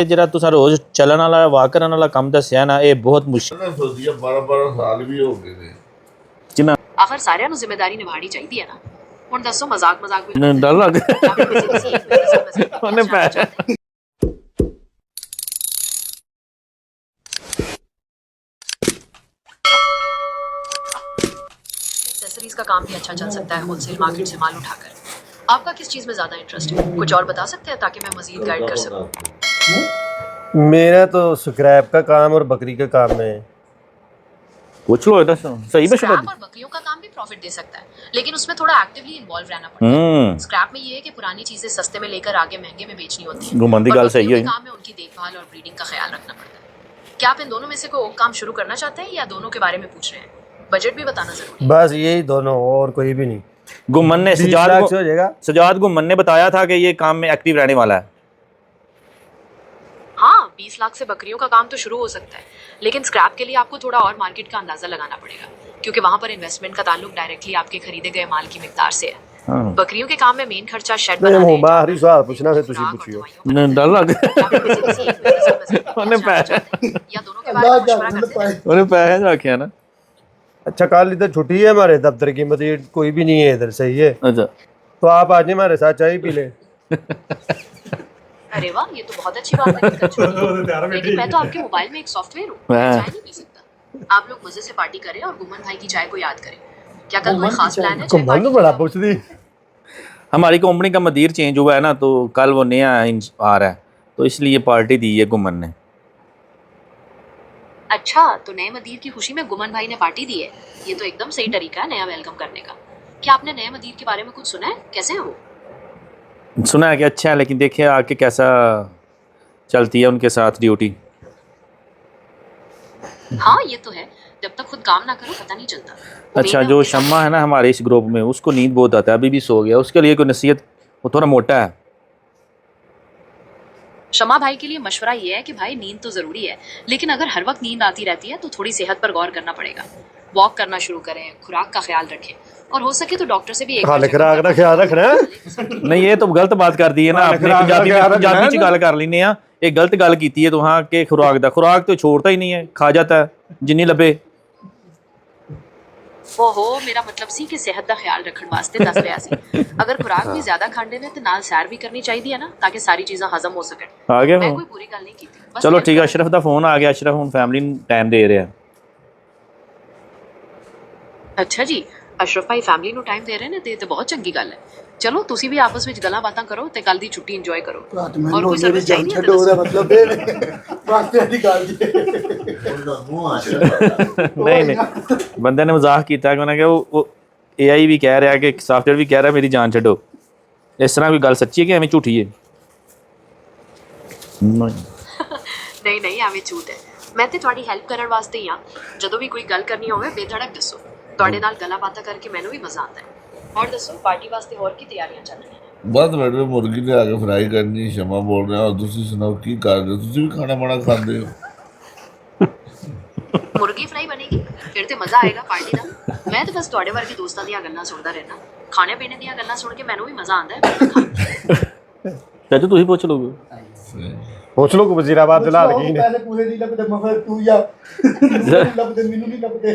ਜਿਹੜਾ ਤੁਸੀਂ ਰੋਜ਼ ਚੱਲਣ ਵਾਲਾ ਵਾਕ ਕਰਨ ਵਾਲਾ ਕੰਮ ਦੱਸਿਆ ਨਾ, ਇਹ ਬਹੁਤ ਮੁਸ਼ਕਿਲ ਮੈਂ ਸੋਚਿਆ 12 ਸਾਲ ਵੀ ਹੋ ਗਏ ਨੇ ਜਿੰਨਾ ਆਖਰ ਸਾਰਿਆਂ ਨੂੰ ਜ਼ਿੰਮੇਵਾਰੀ ਨਿਭਾਣੀ ਚਾਹੀਦੀ ਹੈ ਨਾ। ਹੁਣ ਦੱਸੋ ਮਜ਼ਾਕ ਵਿੱਚ ਡਰ ਲੱਗ ਉਹਨੇ ਪੈ एक्सेसरीज का काम भी अच्छा चल सकता है होलसेल मार्केट से माल उठाकर। आपका किस चीज़ में ज़्यादा इंटरेस्ट है, कुछ और बता सकते हैं ताकि मैं मजीद गाइड कर सकूं। मेरा तो स्क्रैप का काम और बकरी का काम है। पूछ लो, सही में स्क्रैप और बकरियों का काम भी प्रॉफिट दे सकता है, लेकिन उसमें थोड़ा एक्टिवली इन्वॉल्व रहना पड़ता है। स्क्रैप में ये है कि पुरानी चीजें सस्ते में लेकर आगे महंगे में बेचनी होती है। गुमंदी गाल सही है। काम में उनकी देखभाल और ब्रीडिंग का ख्याल रखना पड़ता है। क्या आप इन दोनों में से कोई काम शुरू करना चाहते हैं या दोनों के बारे में पूछ रहे हैं? बजट भी बताना जरूरी है। बस यही दोनों, और कोई भी नहीं। गुम्मन ने 20 लाख से हो जाएगा। सजाद गुम्मन ने बताया था कि ये काम में एक्टिव रहने वाला है। हाँ, 20 लाख से बकरियों का काम तो शुरू हो सकता है, लेकिन स्क्रैप के लिए आपको थोड़ा और मार्केट का अंदाजा लगाना पड़ेगा, क्योंकि वहाँ पर इन्वेस्टमेंट का ताल्लुक डायरेक्टली आपके खरीदे गए माल की मिकदार से है। बकरियों के काम में मेन खर्चा शेड बनाने, बाहरी सवाल पूछना है, तुसी पूछियो। डर लग ਉਹਨੇ ਪੈਸੇ या दोनों के बारे में मशवरा करते हैं। ਉਹਨੇ ਪੈਸੇ ਰੱਖਿਆ ਨਾ। अच्छा, कल इधर छुट्टी है हमारे दफ्तर की, मतलब कोई भी नहीं है इधर, सही है? अच्छा, तो आप आज हमारे साथ चाय पी ले। अरे वाह, ये तो बहुत अच्छी बात है। लेकिन मैं तो आपके मोबाइल में एक सॉफ्टवेयर हूँ, मैं चाय नहीं पी सकता। आप लोग मजे से पार्टी करें और गुमन भाई की चाय को याद करें। क्या कल कोई खास प्लान है? गुमन तो बड़ा पूछ दी। हमारी कंपनी का मदीर चेंज हुआ है ना, तो कल वो नया आ रहा है, तो इसलिए पार्टी दी है गुमन ने। अच्छा, तो नए मदीर की खुशी में गुमन भाई ने पार्टी दी है। ये तो एकदम सही तरीका है नया वेलकम करने का। क्या आपने नए मदीर के बारे में कुछ सुना है? कैसे है वो? सुना है कि अच्छा है, लेकिन देखिए आके कैसा चलती है उनके साथ ड्यूटी। हाँ, ये तो है, जब तक खुद काम ना करो पता नहीं चलता। अच्छा, जो शम्मा है ना हमारे इस ग्रुप में, उसको नींद बहुत आता है, अभी भी सो गया। उसके लिए कोई नसीहत, वो थोड़ा मोटा है। शमा भाई के लिए मशवरा ये है कि भाई नींद तो जरूरी है, लेकिन अगर हर वक्त नींद आती रहती है तो थोड़ी सेहत पर गौर करना पड़ेगा। वॉक करना शुरू करें, खुराक का ख्याल रखें, और हो सके तो डॉक्टर से भी एक बार खुराक का ख्याल रखना है। नहीं, ये तो गलत बात कर दी है ना आपने। पंजाबी च गल कर लेने आ, ये गलत गल की है तो हाँ के खुराक तो छोड़ता ही नहीं है, खा जाता है जिन्नी लबे। ओहो, मेरा मतलब सी कि सेहत का ख्याल रखने वास्ते दस लिया सी। अगर खुराक भी ज्यादा खाने ने तो नाल सैर भी करनी चाहिए ना, ताकि सारी चीजें हजम हो सके। आ गया मैं कोई बुरी गल नहीं की थी। चलो ठीक है, अशरफ का फोन आ गया। अशरफ हुन फैमिली ਨੂੰ टाइम दे रहा है। अच्छा जी, अशरफ भाई फैमिली ਨੂੰ टाइम दे रहे ने ते बहुत चंगी गल है। चलो तुसी भी आपस ਵਿੱਚ ਗੱਲਾਂ ਬਾਤਾਂ ਕਰੋ ਤੇ ਕੱਲ ਦੀ ਛੁੱਟੀ ਇੰਜੋਏ ਕਰੋ। और कोई सर्विस चाहिए है तो मतलब वास्ते दी गल जी। नहीं नहीं, बंदे ने मजाक किया कि उन्होंने वो AI भी कह रहा है कि सॉफ्टवेयर भी कह रहा है मेरी जान छड्डो। इस तरह कोई गल सच्ची है कि एवं झूठी है? नहीं नहीं, एवं झूठ है। मैं ते ਤੁਹਾਡੀ ਹੈਲਪ ਕਰਨ ਵਾਸਤੇ ਹੀ ਆ। ਜਦੋਂ ਵੀ ਕੋਈ ਗੱਲ ਕਰਨੀ ਹੋਵੇ ਬੇਧੜਕ ਦੱਸੋ। ਤੁਹਾਡੇ ਨਾਲ ਗੱਲਾਂ ਬਾਤਾਂ ਕਰਕੇ ਮੈਨੂੰ ਵੀ ਮਜ਼ਾ ਆਉਂਦਾ ਹੈ। और दसो पार्टी वास्ते और की तैयारियां चल रही हैं? बस मैडम मुर्गी ले आके फ्राई करनी। शमा बोल रहे हो, तुसी सुनाओ की कर रहे हो? तुसी भी खाना बड़ा खाते हो? मुर्गी फ्राई बनेगी फिर ते मजा आएगा पार्टी दा। मैं तो बस ਤੁਹਾਡੇ ਵਰਗੇ ਦੋਸਤਾਂ ਦੀਆਂ ਗੱਲਾਂ ਸੁਣਦਾ ਰਹਿਣਾ। ਖਾਣੇ ਪੀਣੇ ਦੀਆਂ ਗੱਲਾਂ ਸੁਣ ਕੇ ਮੈਨੂੰ ਵੀ ਮਜ਼ਾ ਆਉਂਦਾ ਹੈ। चाचा ਤੁਸੀਂ ਪੁੱਛ ਲੋਗੇ। पूछ लो को वजीराबाद दिला लगी ने। पहले पूरे नहीं लगते मगर तू या लगते मिनू नहीं लगते।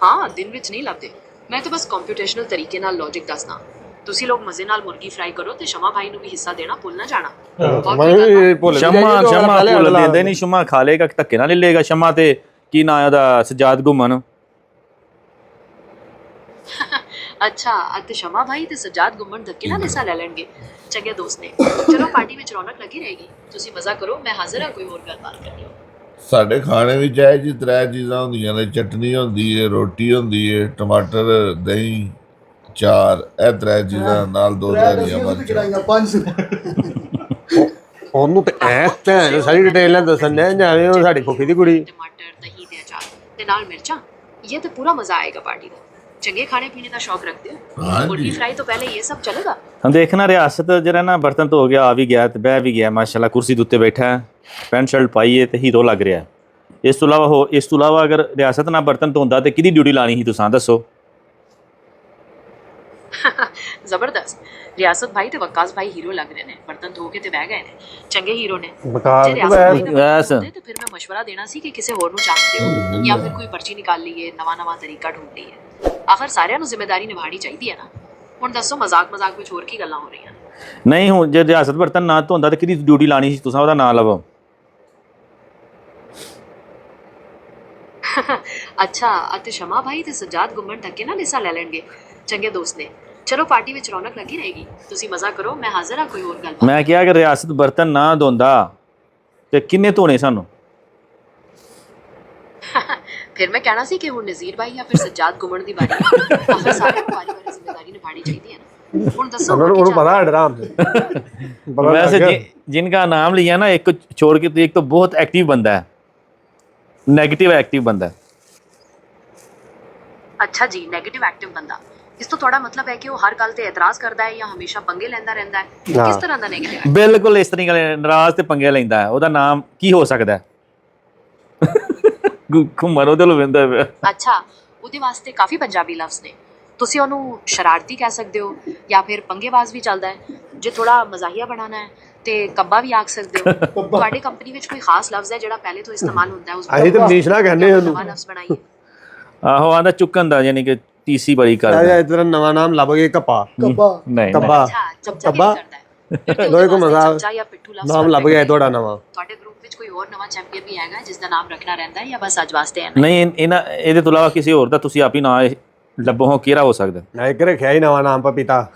हाँ, दिन विच नहीं लगते। मैं तो बस कंप्यूटेशनल तरीके नाल लॉजिक दसना। ਤੁਸੀਂ ਲੋग मजे नाल मुर्गी फ्राई करो ते शमा भाई ਨੂੰ भी हिस्सा देना भूल ना जाना। शमा भूल देंदे नहीं। शमा खा लेगा, धक्के ना ले लेगा। शमा ते की ना है ਉਹਦਾ सजाद गुमन। अच्छा, ते शमा भाई ते सजाद गुमन धक्के नाल हिस्सा ले लेंगे। चंगे दोस्त ने। चलो पार्टी विच रौनक लगी रहेगी। ਤੁਸੀਂ मजा करो, मैं हाजिर हां कोई और गलबात करनी हो। ਸਾਡੇ ਖਾਣੇ ਵਿੱਚ ਇਹ ਜੀ 3 ਚੀਜ਼ਾਂ ਹੁੰਦੀਆਂ ਨੇ। ਚਟਨੀ ਹੁੰਦੀ ਹੈ, ਰੋਟੀ ਹੁੰਦੀ ਹੈ, ਟਮਾਟਰ, ਦਹੀਂ, ਚਾਰ। ਇਹ 3 ਚੀਜ਼ਾਂ ਨਾਲ 2 ਹਰੀਆਂ ਮਿਰਚਾਂ। 5 ਉਹਨੂੰ ਤੇ ਐ ਤੇ ਸਾਰੀ ਡਿਟੇਲ ਨਾਲ ਦੱਸਣ ਦੇ ਜਾਵੇਂ ਉਹ ਸਾਡੀ ਫੁੱਫੀ ਦੀ ਕੁੜੀ। टमाटर, दही ते अचार ते नाल मिर्चा। ये तो पूरा मजा आएगा पार्टी का। चंगे खाने पीने का शौक रखते हो? हाँ मुर्गी जी। फ्राई तो पहले ये सब चलेगा। हम देखना रियासत जरा ना बर्तन तो हो गया, आ भी गया ते बह भी गया माशाल्लाह। कुर्सी ਦੇ ਉੱਤੇ बैठा है, ਪੈਂਟ ਸ਼ਰਟ ਪਾਈ ਹੈ ਤੇ ਹੀਰੋ ਲੱਗ ਰਿਹਾ ਹੈ। ਇਸ ਤੋਂ ਇਲਾਵਾ ਅਗਰ ਰਿਆਸਤ ਨਾ ਬਰਤਨ ਧੋਂਦਾ ਤੇ ਕਿਹਦੀ ਡਿਊਟੀ ਲਾਣੀ ਸੀ ਤੁਸੀਂ ਦੱਸੋ? ਜ਼ਬਰਦਸਤ। ਰਿਆਸਤ ਭਾਈ ਤੇ ਵਕਾਸ ਭਾਈ ਹੀਰੋ ਲੱਗ ਰਹੇ ਨੇ, ਬਰਤਨ ਧੋ ਕੇ ਤੇ ਬਹਿ ਗਏ ਨੇ, ਚੰਗੇ ਹੀਰੋ ਨੇ। ਵਕਾਸ ਜੇ ਤੇ ਰਿਆਸਤ ਭਾਈ ਨੇ ਵੈਸ। ਬਰਤਨ ਧੋਤੇ ਤੇ ਫਿਰ ਮੈਂ ਮਸ਼ਵਰਾ ਦੇਣਾ ਸੀ ਕਿ ਕਿਸੇ ਹੋਰ ਨੂੰ ਚਾਂਸ ਦਿਓ ਜਾਂ ਫਿਰ ਕੋਈ ਪਰਚੀ ਨਿਕਾਲ ਲਈਏ, ਨਵਾਂ ਤਰੀਕਾ ਢੂੰਢ ਲਈਏ। ਆਖਰ ਸਾਰਿਆਂ ਨੂੰ ਜ਼ਿੰਮੇਵਾਰੀ ਨਿਭਾਣੀ ਚਾਹੀਦੀ ਹੈ ਨਾ। ਹੁਣ ਦੱਸੋ ਮਜ਼ਾਕ ਵਿੱਚ ਹੋਰ ਕੀ ਗੱਲਾਂ ਹੋ ਰਹੀਆਂ ਨੇ? ਨਹੀਂ ਹੁਣ ਜੇ ਰਿਆਸਤ ਬਰਤਨ ਨਾ ਧੋਂਦਾ ਤੇ ਕਿਹਦੀ ਡਿਊਟੀ ਲਾਣੀ ਸੀ? ਤੁਸੀਂ ਉਹਦਾ ਨਾਂ ਲਵੋ। ਅੱਛਾ, ਅਤੇ ਸ਼ਮਾ ਭਾਈ ਤੇ ਸਜਾਦ ਗੁੰਮਣ ਧੱਕੇ ਨਾਲ ਹਿੱਸਾ ਲੈ ਲੈਣਗੇ। ਚੰਗੇ ਦੋਸਤ ਨੇ। ਚਲੋ ਪਾਰਟੀ ਵਿੱਚ ਰੌਣਕ ਲੱਗੀ ਰਹੇਗੀ। ਤੁਸੀਂ ਮਜ਼ਾ ਕਰੋ, ਮੈਂ ਹਾਜ਼ਰ ਹਾਂ ਕੋਈ ਹੋਰ ਗੱਲਬਾਤ। ਮੈਂ ਕਿਹਾ ਕਿ ਰਿਆਸਤ ਬਰਤਨ ਨਾ ਧੋਂਦਾ ਤੇ ਕਿੰਨੇ ਧੋਣੇ ਸਾਨੂੰ? ਫਿਰ ਮੈਂ ਕਹਿਣਾ ਸੀ ਕਿ ਹੁਣ ਨਜ਼ੀਰ ਭਾਈ ਜਾਂ ਫਿਰ ਸਜਾਦ ਗੁੰਮਣ ਦੀ ਵਾਰੀ ਹੈ। ਆਖਰ ਸਾਰਿਆਂ ਨੂੰ ਵਾਰੀ ਜ਼ਿੰਮੇਵਾਰੀ ਨਿਭਾਣੀ ਚਾਹੀਦੀ ਹੈ ਨਾ। ਹੁਣ ਦੱਸੋ ਉਹਨੂੰ ਪਤਾ ਹੈ ਡਰਾਮ वैसे जिनका नाम लिया ना, एक को छोड़ के, तो एक तो बहुत एक्टिव बंदा है, नेगेटिव एक्टिव बंदा है। ਅੱਛਾ ਜੀ, ਨੈਗੇਟਿਵ ਐਕਟਿਵ ਬੰਦਾ। ਇਸ ਤੋਂ ਤੁਹਾਡਾ ਮਤਲਬ ਹੈ ਕਿ ਉਹ ਹਰ ਗੱਲ ਤੇ ਇਤਰਾਜ਼ ਕਰਦਾ ਹੈ ਜਾਂ ਹਮੇਸ਼ਾ ਪੰਗੇ ਲੈਂਦਾ ਰਹਿੰਦਾ ਹੈ? ਕਿਸ ਤਰ੍ਹਾਂ ਦਾ ਨੈਗੇਟਿਵ? ਬਿਲਕੁਲ ਇਸ ਤਰੀਕੇ ਨਾਲ ਨਾਰਾਜ਼ ਤੇ ਪੰਗੇ ਲੈਂਦਾ ਹੈ। ਉਹਦਾ ਨਾਮ ਕੀ ਹੋ ਸਕਦਾ ਹੈ? ਘੁੰਮਣ ਉਹਦੇ ਲੋ ਵੰਦਾ ਪਿਆ। ਅੱਛਾ, ਉਹਦੇ ਵਾਸਤੇ ਕਾਫੀ ਪੰਜਾਬੀ ਲਫ਼ਜ਼ ਨੇ। ਤੁਸੀਂ ਉਹਨੂੰ ਸ਼ਰਾਰਤੀ ਕਹਿ ਸਕਦੇ ਹੋ ਜਾਂ ਫਿਰ ਪੰਗੇਬਾਜ਼ ਵੀ ਚੱਲਦਾ ਹੈ। ਜੇ ਥੋੜਾ ਮਜ਼ਾਹੀਆ ਬਣਾਉਣਾ ਹੈ ਤੇ ਕੱਬਾ ਵੀ ਆਖ ਸਕਦੇ ਹੋ। ਤੁਹਾਡੀ ਕੰਪਨੀ ਵਿੱਚ ਕੋਈ ਖਾਸ ਲਫ਼ਜ਼ ਹੈ ਜਿਹੜਾ ਪਹਿਲੇ ਤੋਂ ਇਸਤੇਮਾਲ ਹੁੰਦਾ ਹੈ? ਉਸ ਅਸੀਂ ਤਾਂ ਮਨੀਸ਼ਨਾ ਕਹਿੰਦੇ ਉਹਨੂੰ। ਨਵਾਂ ਲਫ਼ਜ਼ ਬਣਾਈਏ। ਆਹੋ ਆਂਦਾ ਚੁੱਕਣ ਦਾ, ਯਾਨੀ ਕਿ ਤੀਸੀ ਬੜੀ ਕਰਦਾ। ਇਧਰ ਨਵਾਂ ਨਾਮ ਲੱਭ ਗਏ ਕੱਪਾ ਕੱਬਾ ਨਹੀਂ ਕੱਬਾ ਅੱਛਾ, ਚਮਚਾ ਕੀ ਕੱਬਾ। ਕਰਦਾ ਹੈ? ਫਿਰ ਤੇ ਦੋਏ ਉਹਦੇ ਕੋ ਵਾਸਤੇ ਮਜ਼ਾ ਚਮਚਾ ਜਾਂ ਪਿੱਠੂ ਲਫ਼ਜ਼ ਨਾਮ ਲੱਭ perfect ਗਿਆ ਹੈ। ਤੁਹਾਡਾ ਨਵਾਂ। ਤੁਹਾਡੇ ਗਰੁੱਪ ਵਿੱਚ ਕੋਈ ਹੋਰ ਨਵਾਂ ਚੈਂਪੀਅਨ ਵੀ ਹੈਗਾ ਜਿਸ ਦਾ ਨਾਮ ਰੱਖਣਾ ਰਹਿੰਦਾ ਹੈ ਜਾਂ ਬਸ ਅੱਜ ਵਾਸਤੇ ਹੈ? ਨਹੀਂ ਇਹਨਾਂ ਇਹਦੇ ਤੋਂ ਇਲਾਵਾ ਕਿਸੇ ਹੋਰ ਦਾ ਤੁਸੀਂ ਆਪ ਹੀ ਨਾਂ ਲੱਭੋ ਹੋ, ਕਿਹੜਾ ਹੋ ਸਕਦਾ? ਮੈਂ ਇੱਕ ਰੱਖਿਆ ਹੀ ਨਵਾਂ ਨਾਮ ਪਪੀਤਾ।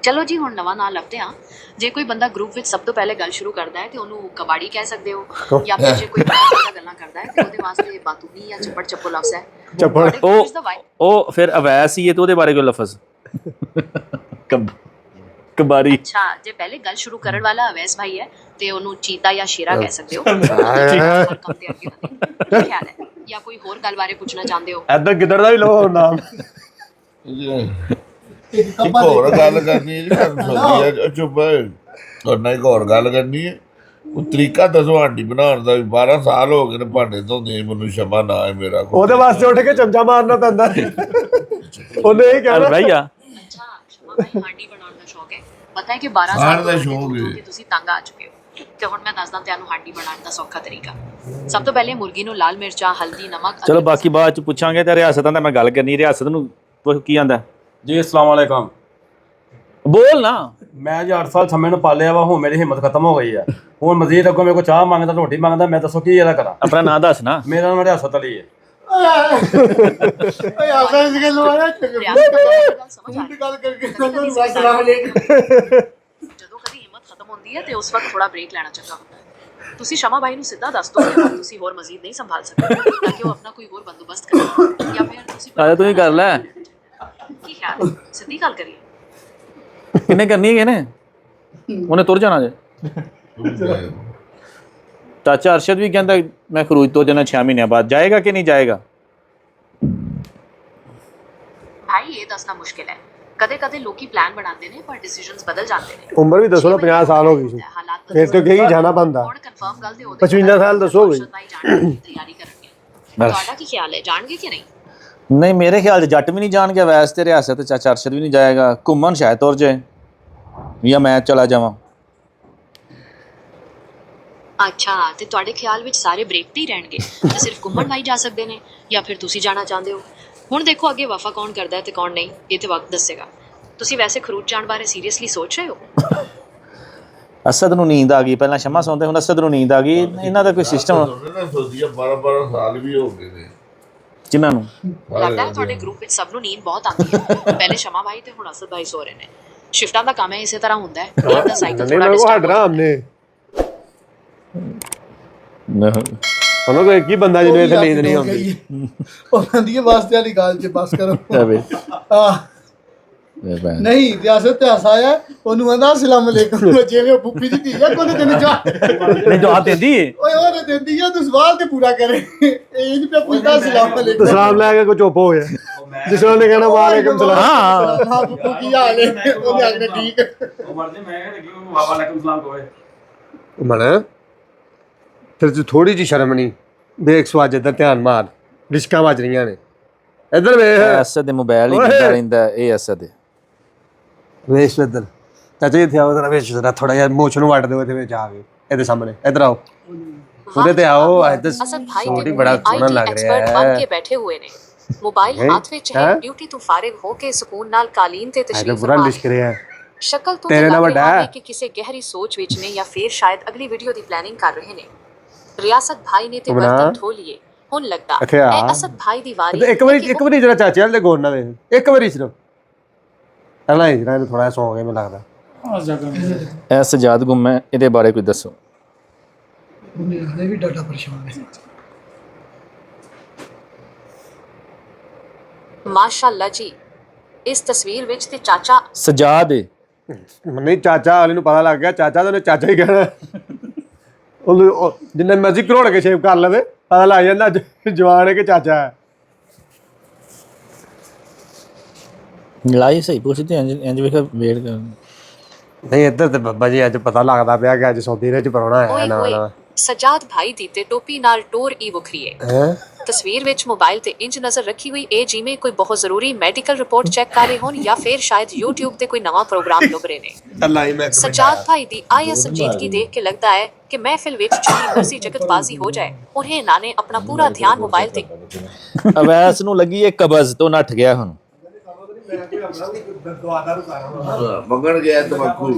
ਚਲੋ ਜੀ, ਹੁਣ ਨਵਾਂ ਨਾਂ ਲੱਭਦੇ ਹਾਂ। ਜੇ ਕੋਈ ਬੰਦਾ ਗਰੁੱਪ ਵਿੱਚ ਸਭ ਤੋਂ ਪਹਿਲੇ ਗੱਲ ਸ਼ੁਰੂ ਕਰਦਾ ਹੈ ਤੇ ਉਹਨੂੰ ਕਬਾੜੀ ਕਹਿ ਸਕਦੇ ਹੋ, ਜਾਂ ਫਿਰ ਜੇ ਕੋਈ ਬਹੁਤ ਜ਼ਿਆਦਾ ਗੱਲਾਂ ਕਰਦਾ ਹੈ ਤੇ ਉਹਦੇ ਵਾਸਤੇ ਬਾਤੂਨੀ ਜਾਂ ਚੱਪੜ ਲਫ਼ਜ਼ ਹੈ। ਚੱਪੜ। ਤੁਹਾਡੇ group ਵਿੱਚ ਦਾ vibe- ਉਹ ਫਿਰ ਅਵੈਸ ਹੀ ਹੈ ਤੇ ਉਹਦੇ ਬਾਰੇ ਕੋਈ ਲਫ਼ਜ਼? ਕਬਾਰੀ। ਅੱਛਾ, ਜੇ ਪਹਿਲੇ ਗੱਲ ਸ਼ੁਰੂ ਕਰਨ ਵਾਲਾ ਅਵੈਸ ਭਾਈ ਹੈ ਤੇ ਉਹਨੂੰ ਚੀਤਾ ਜਾਂ ਸ਼ੇਰਾ ਕਹਿ ਸਕਦੇ ਹੋ। ਹਰ ਕੰਮ ਤੇ ਅੱਗੇ ਵਧੇ। ਕੀ ਖਿਆਲ ਹੈ? ਜਾਂ ਕੋਈ ਹੋਰ ਗੱਲ ਬਾਰੇ ਪੁੱਛਣਾ ਚਾਹੁੰਦੇ ਹੋ? ਇੱਧਰ ਗਿੱਦੜ ਦਾ ਵੀ ਲੋ ਨਾਮ। ਇੱਕ ਹੋਰ ਗੱਲ ਕਰਨੀ ਹੈ ਜੀ, ਤੁਹਾਨੂੰ ਸੌਦੀ ਹੈ ਚੁੱਪ ਕਰਨਾ। ਇੱਕ ਹੋਰ ਗੱਲ ਕਰਨੀ ਹੈ। ਉਹ ਤਰੀਕਾ ਦੱਸੋ ਆਂਟੀ ਬਣਾਉਣ ਦਾ। 12 ਸਾਲ ਹੋ ਗਏ ਨੇ ਭਾਂਡੇ ਧੋਂਦੇ, ਮੈਨੂੰ ਸ਼ਮਾ ਨਾ ਹੈ ਮੇਰਾ। ਉਹਦੇ ਵਾਸਤੇ ਉੱਠ ਕੇ ਚਮਚਾ ਮਾਰਨਾ ਪੈਂਦਾ। ਉਹਨੇ ਇਹ ਕਹਿਣਾ ਭਈਆ ਅੱਛਾ, ਸ਼ਮਾ ਭਾਈ ਹਾਂਡੀ ਬਣਾਉਣ ਦਾ ਸ਼ੌਕ ਹੈ। ਪਤਾ ਹੈ ਕਿ 12 ਖਾਣ ਸਾਲ ਦਾ ਤੋਂ ਸ਼ੌਕ ਹੈ। ਕਿ ਤੁਸੀਂ ਤੰਗ ਆ ਚੁੱਕੇ ਹੋ। ਤੇ ਹੁਣ ਮੈਂ ਦੱਸਦਾ ਤੁਹਾਨੂੰ ਹਾਂਡੀ ਬਣਾਉਣ ਦਾ ਸੌਖਾ ਤਰੀਕਾ। ਸਭ ਤੋਂ ਪਹਿਲੇ ਮੁਰਗੀ ਨੂੰ ਲਾਲ ਮਿਰਚਾਂ, ਹਲਦੀ, ਨਮਕ। ਚਲੋ ਬਾਕੀ ਬਾਅਦ ਚ ਪੁੱਛਾਂਗੇ। ਤੇ ਰਿਆਸਤਾਂ ਦਾ ਮੈਂ ਗੱਲ ਕਰਨੀ, ਰਿਆਸਤ ਨੂੰ ਪੁੱਛ ਕੀ ਆਂਦਾ? ਜੀ अस्सलाम वालेकुम। ਬੋਲ ਨਾ। मैं जी 8 साल छम्मे ਨੂੰ ਪਾਲਿਆ ਵਾ, ਹੁਣ ਮੇਰੀ ਹਿੰਮਤ ਖਤਮ ਹੋ ਗਈ ਆ। ਹੁਣ ਮਜ਼ੀਦ ਅੱਗੋਂ ਮੇਰੇ ਕੋਲ ਚਾਹ ਮੰਗਦਾ, ਰੋਟੀ ਮੰਗਦਾ, ਮੈਂ ਦੱਸੋ ਕੀ ਇਹਦਾ ਕਰਾਂ? ਆਪਣਾ ਨਾਂ ਦੱਸ ਨਾ। ਮੇਰਾ ਨਾਮ ਰਿਆਸਤ ਅਲੀ ਹੈ। ਓਏ ਆਸਾਂ ਇਸ ਗੱਲ ਨੂੰ ਆਇਆ ਚੰਗੇ ਰਿਆਸਤ ਦਾ ਗੱਲ ਸਮਝ ਆ ਹੁਣ ਰਹੀ ਦੀ ਗੱਲ ਕਰਕੇ ਕਦੀ-ਕਦੀ ਸਲਾਮ ਅਲੈਕੁਮ। ਜਦੋਂ ਕਦੀ ਹਿੰਮਤ ਖਤਮ ਹੁੰਦੀ ਹੈ ਤੇ ਉਸ ਵਕਤ ਥੋੜਾ ਬ੍ਰੇਕ ਲੈਣਾ ਚੰਗਾ ਹੁੰਦਾ ਹੈ। ਤੁਸੀਂ ਸ਼ਮਾ ਭਾਈ ਨੂੰ ਸਿੱਧਾ ਦੱਸ ਦਿਓ ਕਿ ਤੁਸੀਂ ਹੋਰ ਮਜ਼ੀਦ ਨਹੀਂ ਸੰਭਾਲ ਸਕਦੇ ਤਾਂ ਕਿ ਉਹ ਆਪਣਾ ਕੋਈ ਹੋਰ ਬੰਦੋਬਸਤ ਕਰੇ, ਜਾਂ ਫਿਰ ਤੁਸੀਂ ਆ ਤੂੰ ਹੀ ਕਰ ਲੈ। ਕੀ ਖਿਆਲ ਹੈ? ਸਿੱਧੀ ਗੱਲ ਕਰੀਏ। ਕਿੰਨੇ ਕਰਨੀ ਹੈ ਨੇ? ਉਹਨੇ ਤੁਰ ਜਾਣਾ ਜੇ। ਚਾਚਾ ਅਰਸ਼ਦ ਵੀ ਕਹਿੰਦਾ ਮੈਂ ਖਰੂਜ ਤੋਂ ਜਾਣਾ 6 ਮਹੀਨਿਆਂ ਬਾਅਦ। ਜਾਏਗਾ ਕਿ ਨਹੀਂ ਜਾਏਗਾ? ਭਾਈ ਇਹ ਦੱਸਣਾ ਮੁਸ਼ਕਿਲ ਹੈ। ਕਦੇ-ਕਦੇ ਲੋਕੀ ਪਲਾਨ ਬਣਾਉਂਦੇ ਨੇ ਪਰ ਡਿਸੀਜਨਸ ਬਦਲ ਜਾਂਦੇ ਨੇ। ਉਮਰ ਵੀ ਦੱਸੋ ਨਾ 50 ਸਾਲ ਹੋ ਗਈ ਸੀ। ਹਾਲਾਤ ਫਿਰ ਤਾਂ ਕਹੀ ਜਾਣਾ ਬੰਦਾ। ਹੁਣ ਕਨਫਰਮ ਗੱਲ ਤੇ ਉਹਦੇ 55 ਸਾਲ ਦੱਸੋ ਬਈ। ਤਿਆਰੀ ਕਰਨਗੇ। ਤੁਹਾਡਾ ਕੀ ਖਿਆਲ ਹੈ, ਜਾਣਗੇ ਕਿ ਨਹੀਂ? ਨਹੀਂ ਮੇਰੇ ਖਿਆਲ 'ਚ ਜੱਟ ਵੀ ਨਹੀਂ ਜਾਣ ਗਿਆ ਵੈਸ ਤੇ ਰਿਆਸਤ। ਚਾਚਾ ਅਰਸ਼ਦ ਵੀ ਨਹੀਂ ਜਾਏਗਾ। ਘੁੰਮਣ ਸ਼ਾਇਦ ਤੁਰ ਜਾਏ ਜਾਂ ਮੈਂ ਚਲਾ ਜਾਵਾਂ। ਅੱਛਾ, ਤੇ ਤੁਹਾਡੇ ਖਿਆਲ ਵਿੱਚ ਸਾਰੇ ਬ੍ਰੇਕ ਤੇ ਹੀ ਰਹਿਣਗੇ ਤੇ ਸਿਰਫ ਘੁੰਮਣ ਵਾਈ ਜਾ ਸਕਦੇ ਨੇ, ਜਾਂ ਫਿਰ ਤੁਸੀਂ ਜਾਣਾ ਚਾਹੁੰਦੇ ਹੋ? ਹੁਣ ਦੇਖੋ ਅੱਗੇ ਵਫਾ ਕੌਣ ਕਰਦਾ ਹੈ ਤੇ ਕੌਣ ਨਹੀਂ, ਇਹ ਤੇ ਵਕਤ ਦੱਸੇਗਾ। ਤੁਸੀਂ ਵੈਸੇ ਖਰੂਜ ਜਾਣ ਬਾਰੇ ਸੀਰੀਅਸਲੀ ਸੋਚ ਰਹੇ ਹੋ? ਅਸਦ ਨੂੰ ਨੀਂਦ ਆ ਗਈ। ਪਹਿਲਾਂ ਸ਼ਮਾ ਸੌਂਦੇ, ਹੁਣ ਅਸਦ ਨੂੰ ਨੀਂਦ ਆ ਗਈ। ਇਹਨਾਂ ਦਾ ਕੋਈ ਸਿਸਟਮ ਸੌਦੀ 12 ਸਾਲ ਵੀ ਹੋ ਗਏ ਨੇ ਜਿਨ੍ਹਾਂ ਨੂੰ ਲੱਗਦਾ ਹੈ ਤੁਹਾਡੇ ਗਰੁੱਪ ਵਿੱਚ ਸਭ ਨੂੰ ਨੀਂਦ ਬਹੁਤ ਆਉਂਦੀ ਹੈ। ਪਹਿਲੇ ਸ਼ਮਾ ਭਾਈ ਤੇ ਹੁਣ ਅਸਦ ਭਾਈ ਸੋ ਰਹੇ ਨੇ। ਸ਼ਿਫਟਾਂ ਦਾ ਕੰਮ ਹੈ, ਇਸੇ ਤਰ੍ਹਾਂ ਹੁੰਦਾ ਹੈ। ਨੀਂਦ ਦਾ ਸਾਈਕਲ ਨਹੀਂ ਥੋੜਾ ਮੈਂ ਡਿਸਟਰਬ ਹਟਣਾ ਹਮਨੇ। ਉਹਨੂੰ ਕੋਈ ਇੱਕ ਹੀ ਬੰਦਾ ਜਿਹਨੂੰ ਇੱਥੇ ਨੀਂਦ ਨਹੀਂ ਆਉਂਦੀ। ਉਹ ਕਹਿੰਦੀ ਹੈ ਵਾਸਤੇ ਵਾਲੀ ਗੱਲ ਚ ਬਸ ਕਰੋ। ਆਹ ਨਹੀਂ ਰਿਆਸਤ ਤੇ ਹਸਾ ਹੈ ਉਹਨੂੰ ਆਂਦਾ ਅਸਲਾਮ ਅਲੈਕੁਮ। ਜਿਵੇਂ ਉਹ ਪੁੱਪੀ ਦੀ ਧੀ ਹੈ ਕੋਈ ਤੈਨੂੰ ਜਾ ਨਹੀਂ ਜਵਾਬ ਦਿੰਦੀ ਓਏ ਉਹ ਦਿੰਦੀ ਹੈ, ਤੂੰ ਸਵਾਲ ਤੇ ਪੂਰਾ ਕਰੇ। ਇਹ ਨਹੀਂ ਪਿਆ ਪੁੱਛਦਾ ਅਸਲਾਮ ਅਲੈਕੁਮ। ਸਲਾਮ ਲੈ ਕੇ ਕੋਈ ਚੁੱਪ ਹੋ ਗਿਆ। ਜਿਸ ਨੇ ਕਹਿਣਾ ਵਾਲੇਕੁਮ ਸਲਾਮ। ਹਾਂ ਪੁੱਪੂ ਕੀ ਹਾਲ ਹੈ? ਉਹਨੇ ਆਖਣਾ ਠੀਕ। ਉਹ ਮਰਦੇ ਮੈਂ ਕਿਹਾ ਲੱਗੀ ਉਹਨੂੰ ਵਾਲੇਕੁਮ ਸਲਾਮ ਕੋਏ। ਮਨ ਫਿਰ ਤੂੰ ਥੋੜੀ ਜਿਹੀ ਸ਼ਰਮ ਨਹੀਂ। ਦੇਖ ਸਵਾਜ ਇੱਧਰ ਧਿਆਨ ਮਾਰ। ਰਿਸ਼ਕਾਂ ਵੱਜ ਰਹੀਆਂ ਨੇ। ਇੱਧਰ ਵੇਖ ਐਸਾ ਦੇ ਮੋਬਾਈਲ ਹੀ ਦਿੰਦਾ ਰਹਿੰਦਾ ਇਹ ਐਸਾ ਦੇ ਵੇਖ ਇੱਧਰ ਚਾਚਾ ਜੀ ਇੱਥੇ ਆਓ ਜ਼ਰਾ ਵੇਖ ਜ਼ਰਾ ਥੋੜਾ ਜਿਹਾ ਮੋਛ ਨੂੰ ਵੱਟ ਦਿਓ ਇਹਦੇ ਵਿੱਚ ਆ ਕੇ ਇਹਦੇ ਸਾਹਮਣੇ ਇੱਧਰ ਆਓ ਉਹਦੇ ਤੇ ਆਓ ਇੱਧਰ असद भाई ਸੂਟ ਹੀ के ਬੜਾ पूरे ਸੋਹਣਾ IT ਲੱਗ ਰਿਹਾ एक्सपर्ट बन ਹੈ के बैठे हुए ने मोबाइल हाथ ਵਿੱਚ ਹੈ ਡਿਊਟੀ ਤੋਂ ਫਾਰਿਗ ਹੋ ਕੇ ਸਕੂਨ ਨਾਲ ਕਾਲੀਨ ਤੇ ਇਹ ਤਸ਼ਰੀਫ ਬੁਰਾ ਫਰਮਾ ਲਿਸ਼ਕ ਰਿਹਾ ਸ਼ਕਲ ਤੋਂ ਤੇਰੇ ਨਾਲ ਲੱਗ ਵੱਡਾ ਰਿਹਾ ਹੈ। ਹੈ ਕਿ ਕਿਸੇ ਗਹਿਰੀ ਸੋਚ ਵਿੱਚ ਨੇ ਜਾਂ ਫਿਰ ਸ਼ਾਇਦ ਅਗਲੀ ਵੀਡੀਓ ਦੀ ਪਲੈਨਿੰਗ ਕਰ ਰਹੇ ਨੇ ਰਿਆਸਤ ਭਾਈ ਨੇ ਤੇ ਬਰਤਨ ਧੋ ਲਈਏ ਹੁਣ ਲੱਗਦਾ ਇੱਥੇ ਆ। ਇਹ ਅਸਦ ਭਾਈ ਦੀ ਵਾਰੀ ਤੇ ਇੱਕ ਵਾਰੀ ਜਰਾ ਚਾਚੇ ਵਾਲੇ ਗੌਰ ਨਾਲ ਵੇਖ ਇੱਕ ਵਾਰੀ ਸਿਰਫ ਪਹਿਲਾਂ ਹੀ ਜਿਹੜਾ ਇਹਨੂੰ ਥੋੜਾ ਜਿਹਾ ਸੌਂ ਗਿਆ ਮੈਨੂੰ ਲੱਗਦਾ ਇਹ ਸਜਾਦ ਗੁੰਮ ਹੈ ਇਹਦੇ ਬਾਰੇ ਕੋਈ ਦੱਸੋ ਉਹਨੇ ਵੀ ਡਾਟਾ ਪਰੇਸ਼ਾਨ ਹੈ ਮਾਸ਼ਾਅੱਲਾ ਜੀ ਇਸ ਤਸਵੀਰ ਵਿੱਚ ਤੇ ਚਾਚਾ ਸਜਾਦ ਹੈ ਨਹੀਂ ਚਾਚਾ ਵਾਲੇ ਨੂੰ ਪਤਾ ਲੱਗ ਗਿਆ ਚਾਚਾ ਤਾਂ ਉਹਨੇ ਚਾਚਾ ਹੀ ਕਹਿਣਾ ਉਹ ਜਿੰਨੇ ਮਰਜ਼ੀ ਕਰੋੜ ਕੇ ਸ਼ੇਪ ਕਰ ਲਵੇ ਪਤਾ ਲੱਗ ਜਾਂਦਾ ਜਵਾਨ ਹੈ ਕਿ ਚਾਚਾ ਹੈ ਲੜਾਈ ਸਹੀ ਪੁੱਛਦੇ ਇੰਜ ਵੇਖ ਵੇਟ ਕਰ ਨਹੀਂ ਇੱਧਰ ਤੇ ਬੱਬਾ ਜੀ ਅੱਜ ਪਤਾ ਲੱਗਦਾ ਪਿਆ ਕਿ ਅੱਜ ਸੌਦੀ ਦੇ ਚ ਪਰੋਣਾ ਆਇਆ ਓਏ ਨਾਲ ਹੋਏ ਸਜਾਦ ਭਾਈ ਦੀ ਤੇ ਟੋਪੀ ਨਾਲ ਟੋਰ ਹੀ ਵੱਖਰੀ ਹੈ ਹੈ ਤਸਵੀਰ ਵਿੱਚ ਮੋਬਾਈਲ ਤੇ ਇੰਜ ਨਜ਼ਰ ਰੱਖੀ ਹੋਈ ਇਹ ਜਿਵੇਂ ਕੋਈ ਬਹੁਤ ਜ਼ਰੂਰੀ ਮੈਡੀਕਲ ਰਿਪੋਰਟ ਚੈੱਕ ਕਰ ਰਹੇ ਹੋਣ ਜਾਂ ਫਿਰ ਸ਼ਾਇਦ YouTube ਤੇ ਕੋਈ ਨਵਾਂ ਪ੍ਰੋਗਰਾਮ ਲੱਭ ਰਹੇ ਨੇ ਅੱਲਾ ਹੀ ਮੈਂ ਸਜਾਦ ਭਾਈ ਦੀ ਆਇਆ ਸੰਜੀਦਗੀ ਦੇਖ ਕੇ ਲੱਗਦਾ ਹੈ ਕਿ ਮਹਿਫਿਲ ਵਿੱਚ ਜਿੰਨੀ ਮਰਜ਼ੀ ਜਗਤਬਾਜ਼ੀ ਹੋ ਜਾਏ ਉन्हें ਇਹਨਾਂ ਨੇ ਆਪਣਾ ਪੂਰਾ ਧਿਆਨ ਮੋਬਾਈਲ ਤੇ ਅਵੈਸ ਨੂੰ ਲੱਗੀ ਇਹ ਕਬਜ਼ ਤੋਂ ਨੱਠ ਗਿਆ ਹੁਣ ਮੰਗਣ ਗਿਆ ਤਮਕੂ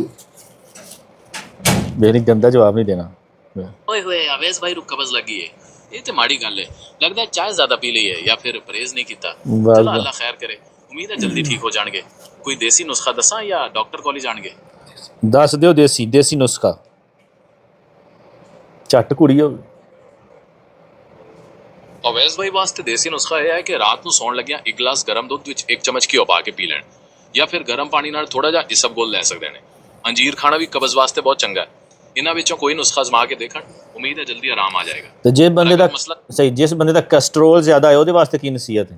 ਮੇਰੀ ਗੰਦਾ ਜਵਾਬ ਨਹੀਂ ਦੇਣਾ ओए होए अवैस भाई रू कब्ज लगी है ये तो माड़ी गल है लगता है चाय ज्यादा पी ली है या फिर परहेज नहीं किया वाह, चलो वाह। अल्लाह खैर करे उम्मीद है जल्दी ठीक हो जाएंगे कोई देसी नुस्खा दसा या डॉक्टर कॉलेज जाएंगे ਦੱਸ ਦਿਓ ਦੇਸੀ ਨੁਸਖਾ ਝੱਟ ਕੁੜੀ ਹੋ अवैस भाई वास्ते देसी नुस्खा यह है कि रात ਨੂੰ ਸੌਣ ਲੱਗਿਆ ਇੱਕ ਗਲਾਸ ਗਰਮ ਦੁੱਧ ਵਿੱਚ ਇੱਕ ਚਮਚ ਘਿਓ ਪਾ ਕੇ ਪੀ ਲੈਣ ਜਾਂ ਫਿਰ ਗਰਮ ਪਾਣੀ ਨਾਲ ਥੋੜਾ ਜਿਹਾ ਇਸਬਗੋਲ ਲੈ ਸਕਦੇ ਨੇ ਅੰਜੀਰ ਖਾਣਾ ਵੀ ਕਬਜ਼ ਵਾਸਤੇ ਬਹੁਤ ਚੰਗਾ ਹੈ ਇਹਨਾਂ ਵਿੱਚੋਂ ਕੋਈ ਨੁਸਖਾ ਅਜ਼ਮਾ ਕੇ ਦੇਖਣ ਉਮੀਦ ਹੈ ਜਲਦੀ ਆਰਾਮ ਆ ਜਾਏਗਾ ਤੇ ਜੇ ਬੰਦੇ ਦਾ ਮਸਲਾ ਸਹੀ ਜਿਸ ਬੰਦੇ ਦਾ ਕੋਲੇਸਟ੍ਰੋਲ ਜ਼ਿਆਦਾ ਹੈ ਉਹਦੇ ਵਾਸਤੇ ਕੀ ਨਸੀਹਤ ਹੈ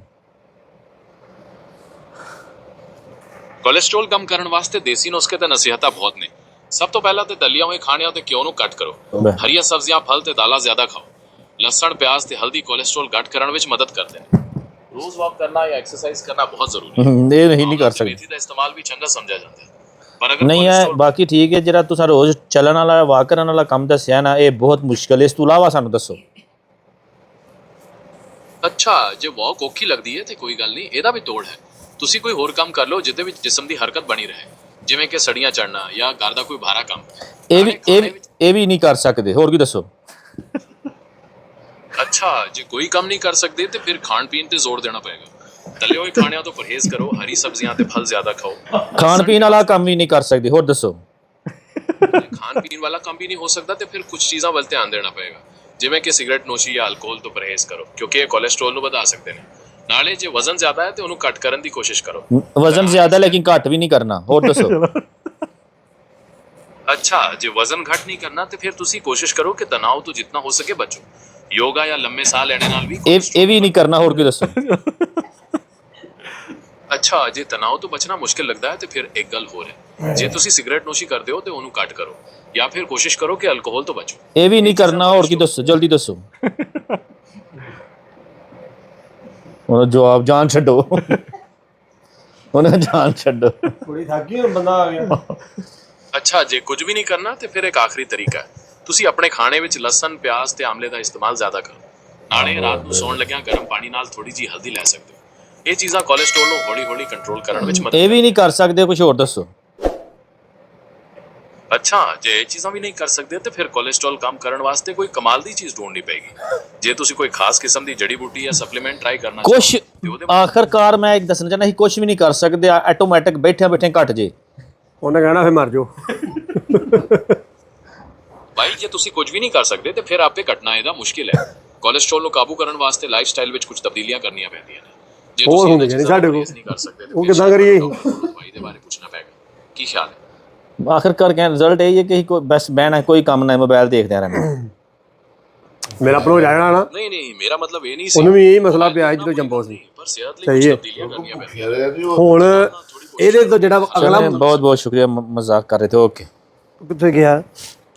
ਕੋਲੇਸਟ੍ਰੋਲ ਕਮ ਕਰਨ ਵਾਸਤੇ ਦੇਸੀ ਨੁਸਖੇ ਤੇ ਨਸੀਹਤਾਂ ਬਹੁਤ ਨੇ ਸਭ ਤੋਂ ਪਹਿਲਾਂ ਤੇ ਤਲੀਆਂ ਹੋਏ ਖਾਣਿਆਂ ਤੇ ਘਿਓ ਨੂੰ ਕੱਟ ਕਰੋ ਹਰੀਆਂ ਸਬਜ਼ੀਆਂ ਫਲ ਤੇ ਦਾਲਾਂ ਜ਼ਿਆਦਾ ਖਾਓ ਲਸਣ ਪਿਆਜ਼ ਤੇ ਹਲਦੀ ਕੋਲੇਸਟ੍ਰੋਲ ਘੱਟ ਕਰਨ ਵਿੱਚ ਮਦਦ ਕਰਦੇ ਨੇ ਰੋਜ਼ ਵਾਕ ਕਰਨਾ ਜਾਂ ਐਕਸਰਸਾਈਜ਼ ਕਰਨਾ ਬਹੁਤ ਜ਼ਰੂਰੀ ਹੈ ਇਹ ਨਹੀਂ ਕਰ ਸਕਦੇ ਮੇਥੀ ਦਾ ਇਸਤੇਮਾਲ ਵੀ ਚੰਗਾ ਸਮਝਿਆ ਜਾਂਦਾ ਹੈ ਪਰ ਅਗਰ ਨਹੀਂ ਹੈ ਬਾਕੀ ਠੀਕ ਹੈ ਜਿਹੜਾ ਤੁਸੀਂ ਰੋਜ਼ ਚੱਲਣ ਵਾਲਾ ਵਾਕ ਕਰਨ ਵਾਲਾ ਕੰਮ ਦੱਸਿਆ ਨਾ ਇਹ ਬਹੁਤ ਮੁਸ਼ਕਲ ਹੈ ਇਸ ਤੋਂ ਇਲਾਵਾ ਸਾਨੂੰ ਦੱਸੋ ਅੱਛਾ ਜੇ ਵਾਕ ਔਖੀ ਲੱਗਦੀ ਹੈ ਤੇ ਕੋਈ ਗੱਲ ਨਹੀਂ ਇਹਦਾ ਵੀ ਤੋੜ ਹੈ ਤੁਸੀਂ ਕੋਈ ਹੋਰ ਕੰਮ ਕਰ ਲਓ ਜਿਹਦੇ ਵਿੱਚ ਜਿਸਮ ਦੀ ਹਰਕਤ ਬਣੀ ਰਹੇ ਜਿਵੇਂ ਕਿ ਸੜੀਆਂ ਚੜਨਾ ਜਾਂ ਘਰ ਦਾ ਕੋਈ ਭਾਰਾ ਕੰਮ ਇਹ ਵੀ ਨਹੀਂ ਕਰ ਸਕਦੇ ਹੋਰ ਕੀ ਦੱਸੋ ਅੱਛਾ ਜੇ ਕੋਈ ਕੰਮ ਨਹੀਂ ਕਰ ਸਕਦੇ ਤੇ ਫਿਰ ਖਾਣ ਪੀਣ ਤੇ ਜ਼ੋਰ ਦੇਣਾ ਪਏਗਾ ਤਲੇ ਹੋਏ ਖਾਣਿਆਂ ਤੋਂ ਪਰਹੇਜ਼ ਕਰੋ ਹਰੀ ਸਬਜ਼ੀਆਂ ਤੇ ਫਲ ਜ਼ਿਆਦਾ ਖਾਓ ਖਾਣ ਪੀਣ ਵਾਲਾ ਕੰਮ ਵੀ ਨਹੀਂ ਕਰ ਸਕਦੇ ਹੋਰ ਦੱਸੋ ਖਾਣ ਪੀਣ ਵਾਲਾ ਕੰਮ ਵੀ ਨਹੀਂ ਹੋ ਸਕਦਾ ਤੇ ਫਿਰ ਕੁਝ ਚੀਜ਼ਾਂ ਵੱਲ ਧਿਆਨ ਦੇਣਾ ਪਏਗਾ ਜਿਵੇਂ ਕਿ ਸਿਗਰਟ ਨੋਸ਼ੀ ਜਾਂ ਅਲਕੋਹਲ ਤੋਂ ਪਰਹੇਜ਼ ਕਰੋ ਕਿਉਂਕਿ ਇਹ ਕੋਲੇਸਟ੍ਰੋਲ ਨੂੰ ਵਧਾ ਸਕਦੇ ਨੇ ਨਾਲੇ ਜੇ ਵਜ਼ਨ ਜ਼ਿਆਦਾ ਹੈ ਤੇ ਉਹਨੂੰ ਘੱਟ ਕਰਨ ਦੀ ਕੋਸ਼ਿਸ਼ ਕਰੋ ਵਜ਼ਨ ਜ਼ਿਆਦਾ ਲੇਕਿਨ ਘੱਟ ਵੀ ਨਹੀਂ ਕਰਨਾ ਹੋਰ ਦੱਸੋ ਅੱਛਾ ਜੇ ਵਜ਼ਨ ਘੱਟ ਨਹੀਂ ਕਰਨਾ ਤੇ ਫਿਰ ਤੁਸੀਂ ਕੋਸ਼ਿਸ਼ ਕਰੋ ਕਿ ਤਣਾਅ ਤੋਂ ਜਿੰਨਾ ਹੋ ਸਕੇ ਬਚੋ ਯੋਗਾ ਜਾਂ ਲੰਮੇ ਸਾਹ ਲੈਣੇ ਨਾਲ ਵੀ ਇਹ ਵੀ ਨਹੀਂ ਕਰਨਾ ਹੋਰ ਕੀ ਦੱਸੋ ਅੱਛਾ ਜੇ ਤਣਾਅ ਤੋਂ ਬਚਣਾ ਮੁਸ਼ਕਿਲ ਲੱਗਦਾ ਹੈ ਤੇ ਫਿਰ ਇੱਕ ਗੱਲ ਹੋਰ ਹੈ ਜੇ ਤੁਸੀਂ ਸਿਗਰਟ ਨੋਸ਼ੀ ਕਰਦੇ ਹੋ ਤੇ ਉਹਨੂੰ ਘੱਟ ਕਰੋ ਜਾਂ ਫਿਰ ਕੋਸ਼ਿਸ਼ ਕਰੋ ਕਿ ਅਲਕੋਹਲ ਤੋਂ ਬਚੋ ਇਹ ਵੀ ਨਹੀਂ ਕਰਨਾ ਹੋਰ ਕੀ ਦੱਸੋ ਜਲਦੀ ਦੱਸੋ ਉਹਨਾਂ ਜਵਾਬ ਜਾਨ ਛੱਡੋ ਉਹਨਾਂ ਜਾਨ ਛੱਡੋ ਥੋੜੀ ਥੱਕੀ ਹੁਣ ਬੰਦਾ ਆ ਗਿਆ ਅੱਛਾ ਜੇ ਕੁਝ ਵੀ ਨਹੀਂ ਕਰਨਾ ਤੇ ਫਿਰ ਇੱਕ ਆਖਰੀ ਤਰੀਕਾ ਹੈ ਤੁਸੀਂ ਆਪਣੇ ਖਾਣੇ ਵਿੱਚ ਲਸਣ ਪਿਆਜ਼ ਤੇ ਆਮਲੇ ਦਾ ਇਸਤੇਮਾਲ ਜ਼ਿਆਦਾ ਕਰੋ ਨਾਲੇ ਰਾਤ ਨੂੰ ਸੌਣ ਲੱਗਿਆਂ ਗਰਮ ਪਾਣੀ ਨਾਲ ਥੋੜੀ ਜਿਹੀ ਹਲਦੀ ਲੈ ਸਕਦੇ ਹੋ ਇਹ ਚੀਜ਼ਾਂ ਕੋਲੇਸਟ੍ਰੋਲ ਨੂੰ ਹੌਲੀ-ਹੌਲੀ ਕੰਟਰੋਲ ਕਰਨ ਵਿੱਚ ਮਦਦ ਇਹ ਵੀ ਨਹੀਂ ਕਰ ਸਕਦੇ ਕੁਝ ਹੋਰ ਦੱਸੋ ਅੱਛਾ ਜੇ ਇਹ ਚੀਜ਼ਾਂ ਵੀ ਨਹੀਂ ਕਰ ਸਕਦੇ ਤੇ ਫਿਰ ਕੋਲੇਸਟ੍ਰੋਲ ਕਮ ਕਰਨ ਵਾਸਤੇ ਕੋਈ ਕਮਾਲ ਦੀ ਚੀਜ਼ ਢੂੰਡਣੀ ਪਏਗੀ ਜੇ ਤੁਸੀਂ ਕੋਈ ਖਾਸ ਕਿਸਮ ਦੀ ਜੜੀ ਬੂਟੀ ਜਾਂ ਸਪਲੀਮੈਂਟ ਟਰਾਈ ਕਰਨਾ ਕੁਛ ਆਖਰਕਾਰ ਮੈਂ ਇੱਕ ਦੱਸਣਾ ਚਾਹੁੰਦਾ ਸੀ ਕੁਝ ਵੀ ਨਹੀਂ ਕਰ ਸਕਦੇ ਆਟੋਮੈਟਿਕ ਬੈਠੇ ਘਟ ਜੇ ਉਹਨੇ ਕਹਿਣਾ ਫਿਰ ਮਰ ਜਾਓ ਭਾਈ ਜੇ ਤੁਸੀਂ ਕੁਝ ਵੀ ਨਹੀਂ ਕਰ ਸਕਦੇ ਤੇ ਫਿਰ ਆਪੇ ਘਟਣਾ ਇਹਦਾ ਮੁਸ਼ਕਿਲ ਹੈ ਕੋਲੇਸਟ੍ਰੋਲ ਨੂੰ ਕਾਬੂ ਕਰਨ ਵਾਸਤੇ ਲਾਈਫਸਟਾਈਲ ਵਿੱਚ ਕੁਝ ਤਬਦੀਲੀਆਂ ਕਰਨੀਆਂ ਪੈਂਦੀਆਂ ਨੇ ਜੇ ਹੋਰ ਤੁਸੀਂ ਹੁੰਦੇ ਇਹਨਾਂ ਨੇ ਚੀਜ਼ਾਂ ਸਾਡੇ ਦਾ ਕੋਲ। ਪਰਹੇਜ਼ ਨਹੀਂ ਕਰ ਸਕਦੇ ਉਹ ਕਿੱਦਾਂ ਕਰੀਏ ਅਸੀਂ? ਭਾਈ ਦੇ ਬਾਰੇ ਪੁੱਛਣਾ ਪਏਗਾ ਕੀ ਖਿਆਲ ਹੈ ਆਖਰਕਾਰ ਕਹਿਣ ਰਿਜ਼ਲਟ ਇਹ ਹੈ ਕਿ ਕੋਈ ਬਸ ਬਹਿਣਾ ਕੋਈ ਕੰਮ ਨਾ ਮੋਬਾਈਲ ਦੇਖਦੇ ਰਹਿਣਾ ਮੇਰਾ ਭਲੋ ਜਾਣਾ ਨਾ ਨਹੀਂ ਮੇਰਾ ਮਤਲਬ ਇਹ ਨਹੀਂ ਸੀ ਉਹਨੂੰ ਵੀ ਇਹੀ ਮਸਲਾ ਪਿਆ ਸੀ ਜਦੋਂ ਜੰਬੋ ਸੀ ਪਰ ਸਿਹਤ ਲਈ ਸਹੀ ਕੁਝ ਹੈ। ਤਬਦੀਲੀਆਂ ਕਰਨੀਆਂ ਪੈਂਦੀਆਂ ਯਾਰ ਇਹ ਉਹ ਹੁਣ ਇਹਦੇ ਤੋਂ ਜਿਹੜਾ ਅਗਲਾ ਬਹੁਤ ਬਹੁਤ ਸ਼ੁਕਰੀਆ ਮਜ਼ਾਕ ਕਰ ਰਹੇ ਥੇ ਓਕੇ ਕਿੱਥੇ ਗਿਆ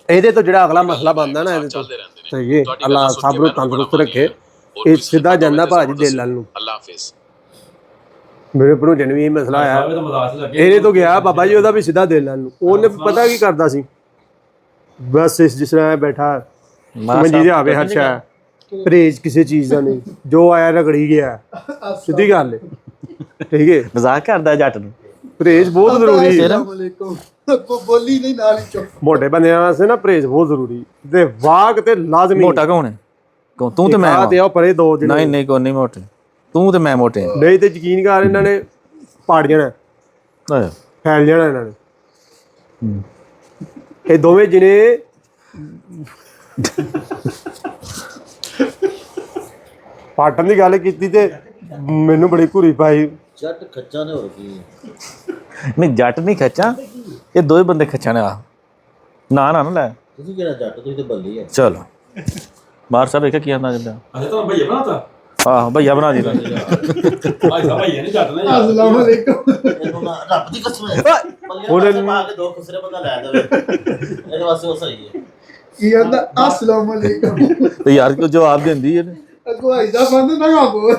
ਇਹਦੇ ਤੋਂ ਜਿਹੜਾ ਅਗਲਾ ਮਸਲਾ ਬਣਦਾ ਨਾ ਇਹਦੇ ਤੋਂ ਚੱਲਦੇ ਰਹਿੰਦੇ ਨੇ ਸਹੀ ਹੈ ਤੁਹਾਡੀ ਅੱਲਾਹ ਗੱਲਾਂ ਸੁਣ ਸਭ ਕੇ ਨੂੰ ਮੈਨੂੰ ਤੰਦਰੁਸਤ ਬੜਾ ਰੱਖੇ ਵਧੀਆ ਇਹ ਲੱਗਾ। ਸਿੱਧਾ ਜਾਂਦਾ ਹੋਰ ਭਾਜੀ ਤੁਸੀਂ ਦਿਲ ਵੱਲ ਨੂੰ ਅੱਲਾਹ ਹਾਫਿਜ਼ ਮੇਰੇ ਭਣੋਜੇ ਨੂੰ ਵੀ ਇਹ ਮਸਲਾ ਆਇਆ ਤਾਂ ਮਜ਼ਾਕ ਚ ਲੱਗੇ ਇਹਨੇ ਤੋਂ ਗਿਆ ਬਾਬਾ ਜੀ ਉਹਦਾ ਵੀ ਸਿੱਧਾ ਦੇ ਲੈਣ ਨੂੰ ਉਹਨੇ ਪਤਾ ਕੀ ਕਰਦਾ ਸੀ ਬਸ ਜਿਸ ਤਰ੍ਹਾਂ ਬੈਠਾ ਮੰਜੀ ਦੇ ਆਵੇ ਹਰ ਸ਼ਾ ਪਰਹੇਜ਼ ਕਿਸੇ ਚੀਜ਼ ਦਾ ਨਹੀਂ ਜੋ ਆਇਆ ਰਗੜੀ ਗਿਆ ਸਿੱਧੀ ਗੱਲ ਹੈ ਠੀਕ ਹੈ ਮਜ਼ਾਕ ਕਰਦਾ ਜੱਟ ਨੂੰ ਪਰਹੇਜ਼ ਬਹੁਤ ਜ਼ਰੂਰੀ ਹੈ ਅਸਲਾਮੁਅਲੈਕੁਮ ਬੋਲੀ ਨਹੀਂ ਨਾਲ ਹੀ ਚੁੱਪ ਮੋਟੇ ਬੰਦਿਆਂ ਵਾਸਤੇ ਨਾ ਪਰਹੇਜ਼ ਬਹੁਤ ਜ਼ਰੂਰੀ ਤੇ ਵਾਕ ਤੇ ਲਾਜ਼ਮੀ ਮੋਟਾ ਕੌਣ ਹੈ ਕੌਣ ਤੂੰ ਤੇ ਮੈਂ ਆ ਤੇ ਵਾਂ। ਉਹ ਪਰੇ ਦੋ ਜਿਹੜੇ ਨਹੀਂ ਨਹੀਂ ਕੋਈ ਨਹੀਂ ਮੋਟੇ ਤੂੰ ਤੇ ਮੈਂ ਮੋਟੇ ਹਾਂ। ਨਹੀਂ ਤੇ ਯਕੀਨ ਕਰ ਇਹਨਾਂ ਨੇ ਪਾੜ ਜਾਣਾ ਆਏ। ਫੈਲ ਜਾਣਾ ਇਹਨਾਂ ਨੇ ਇਹ ਦੋਵੇਂ ਜਿਹਨੇ ਪਾਟਣ ਦੀ ਗੱਲ ਕੀਤੀ ਤੇ ਮੈਨੂੰ ਬੜੀ ਘੂਰੀ ਪਾਈ ਜੱਟ ਖੱਚਾ ਨੇ ਹੋਰ ਕੀ ਨਹੀਂ ਜੱਟ ਨਹੀਂ ਖੱਚਾਂ ਇਹ ਦੋਵੇਂ ਬੰਦੇ ਖੱਚਣ ਆ ਨਾ ਨਾ ਨਾ ਲੈ ਤੁਸੀਂ ਕਿਹੜਾ ਜੱਟ ਤੁਸੀਂ ਤੇ ਬੱਲੀ ਹੈ ਚਲੋ ਬਾਹਰ ਸਾਹਿਬ ਵੇਖਿਆ ਕੀ ਆਂਦਾ ਜਿੱਦਾਂ ਅਜੇ ਤਾਂ ਭਈਆ ਬਣਾਤਾ ਆਹ ਭਈਆ ਬਣਾ ਦਿੱਤਾ ਭਾਈ ਸਾਹਿਬ ਭਈਆ ਨਹੀਂ ਜੱਟ ਨੇ ਅਸਲਾਮੁਅਲੈਕੁਮ ਇਹਨੂੰ ਨਾ ਰੱਬ ਦੀ ਕਸਮ ਹੈ ਪੱਲੇ ਪਾ ਕੇ ਦੋ ਖੁਸਰੇ ਬੰਦਾ ਲੈ ਦੇਵੇ ਇਹਦੇ ਵਾਸਤੇ ਉਹ ਸਹੀ ਹੈ ਕੀ ਕਹਿੰਦਾ ਅਸਲਾਮੁਅਲੈਕੁਮ ਤੇ ਯਾਰ ਕਿਉਂ ਜਵਾਬ ਦਿੰਦੀ ਇਹਨੇ ਅਗਵਾਈ ਦਾ ਬੰਦ ਨਾ ਗਾਬੋ